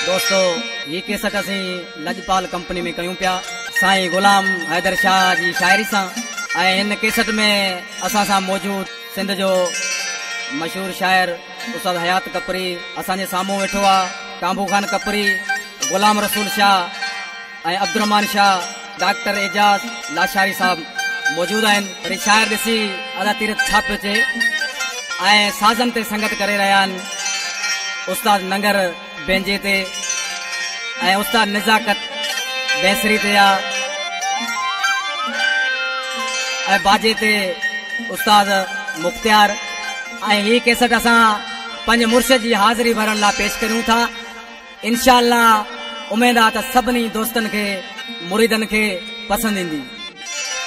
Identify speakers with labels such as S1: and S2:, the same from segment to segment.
S1: दोस्तों ये केसट असी लजपाल कंपनी में कयूं पिया साईं गुलाम हैदर शाह जी शायरी सां। इन केसट में असां सां मौजूद सिंध जो मशहूर शायर उस्ताद हयात कपरी असांजे साम्हूं वेठो आहे। कांबू खान कपरी, गुलाम रसूल शाह, अब्दुरहमान शाह, डॉक्टर एजाज लाशारी साहब मौजूद आहिनि। वरी शायर ॾिसी अदा तीरथ छा पियो चए। साज़न ते संगत करे रहिया आहिनि उस्ताद नंगर बेंजे ते, उस्ताद निज़ाकत बेसरी ते बाजे ते उस्ताद मुख्तियार। ये केसट असां पंहिंजे मुर्शिद जी हाज़िरी भरण लाइ पेश करूं था। इंशाअल्लाह उमेद आहे त सभिनी दोस्तनि खे मुरीदनि खे पसंदि ईंदी।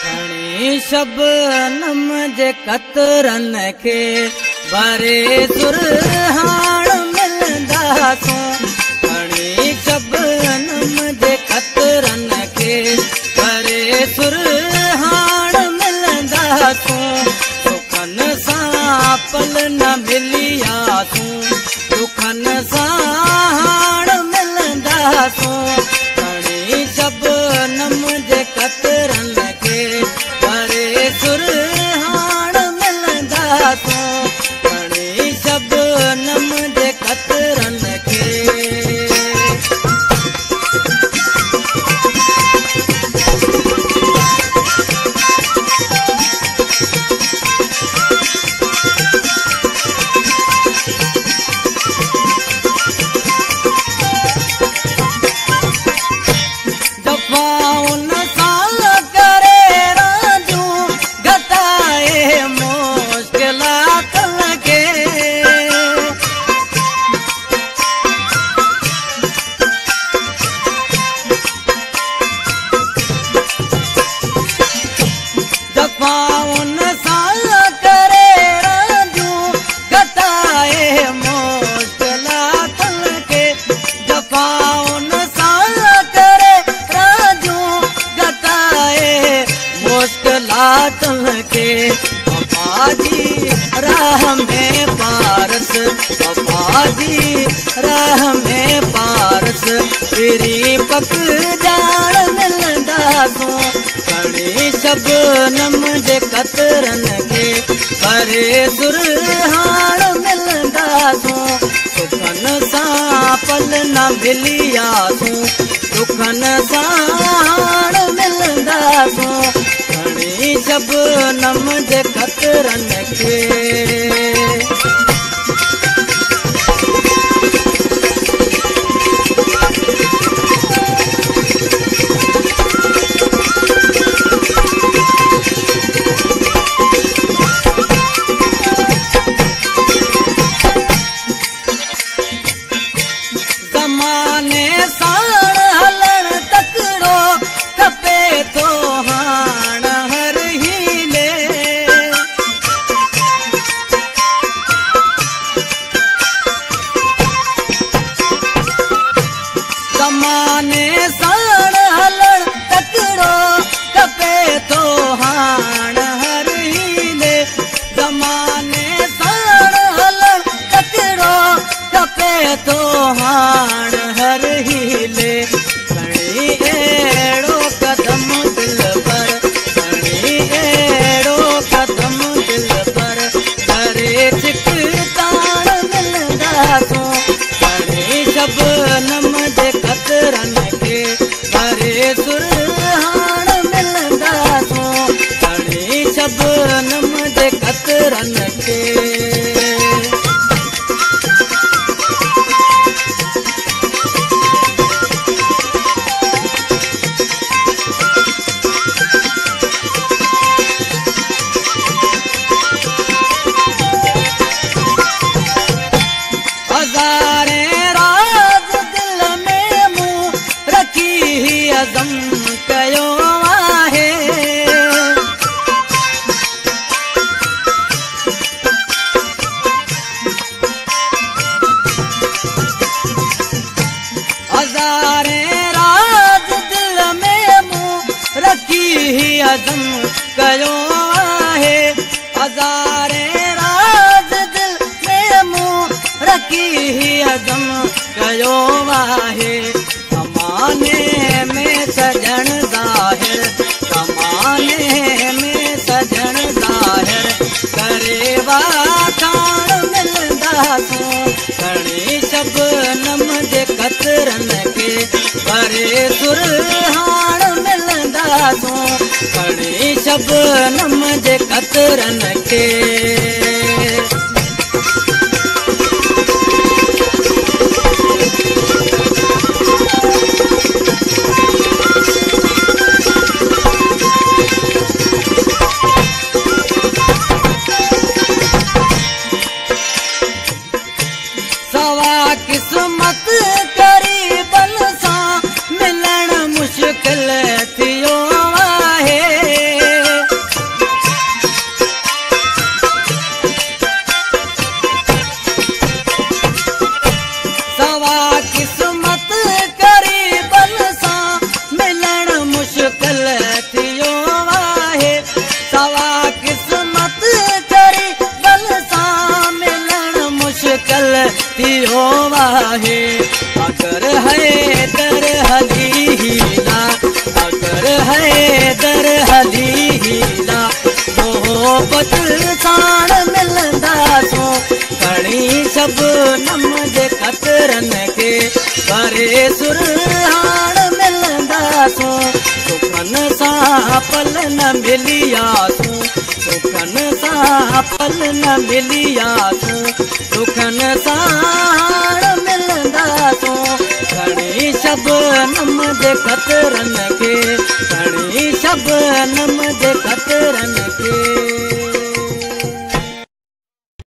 S1: खणी शबनम जे कतरनि खे भरे सुरहाण मिलंदासूं। खणी शबनम जे कतरनि खे भरे सुरहाण मिलंदासूं। सुखनि सां पल न मिलियासूं, दुखनि सां हाण मिलंदासूं। खणी शबनम जे कतरनि खे भरे सुरहाण मिलंदासूं। खणी शबनम जे कतरनि खे राह में पारस, बाबाजी राह में पारस तेरी पक जान मिलंदासूं। खणी शबनम जे कतरनि खे भरे सुरहाण मिलंदासूं। सुखनि सां पल न मिलियासूं, दुखनि सां हाण मिलंदासूं। खणी शबनम जे कतरनि खे ज़माने साण हलण तकिड़ो खपे थो हाण हर हीले। ज़माने साण हलण तकिड़ो खपे थो हाण हर हीले। ज़माने साण हलण तकिड़ो खपे थो हाण हर हीले। खणी अहिड़ो कदम दिल पर, खणी अहिड़ो कदम दिल पर करे चिकताण मिलंदासूं। खणी शबनम जे कतरनि खे भरे सुरहाण मिलंदासूं। खणी शबनम जे कतरनि खे हज़ारे राज दिल में मूं रखी अज़म कयो आहे। हज़ारे राज दिल में मूं रखी अज़म कयो आहे। हज़ारे राज दिल में मूं रखी अज़म कयो आहे ज़माने में सजण ज़ाहिर ज़माने में सजण ज़ाहिर करे वाखाण मिलंदा तूं घणी शबनम जे कतरनि खे करे सुरहाण मिलंदा तूं घणी शबनम जे कतरनि खे सवा किस्मत करीबन सां मिलण मुश्किल थियो आहे सवा किस्मत करीबन सां मिलण मुश्किल थियो आहे सवा किस्मत करीबन सां मिलण मुश्किल थियो आहे अगर है दर हली हीला अगर है दर हली हीला मोहब्बत साण मिलंदा तूं घणी शबनम जे कतरनि खे करे सुरहाण मिलंदा तूं सुखनि सां पल न मिलिया तूं सुखनि सां पल न मिलिया तूं सुखनि सां मिलंदा तूं घणी शबनम जे कतरनि खे घणी शबनम जे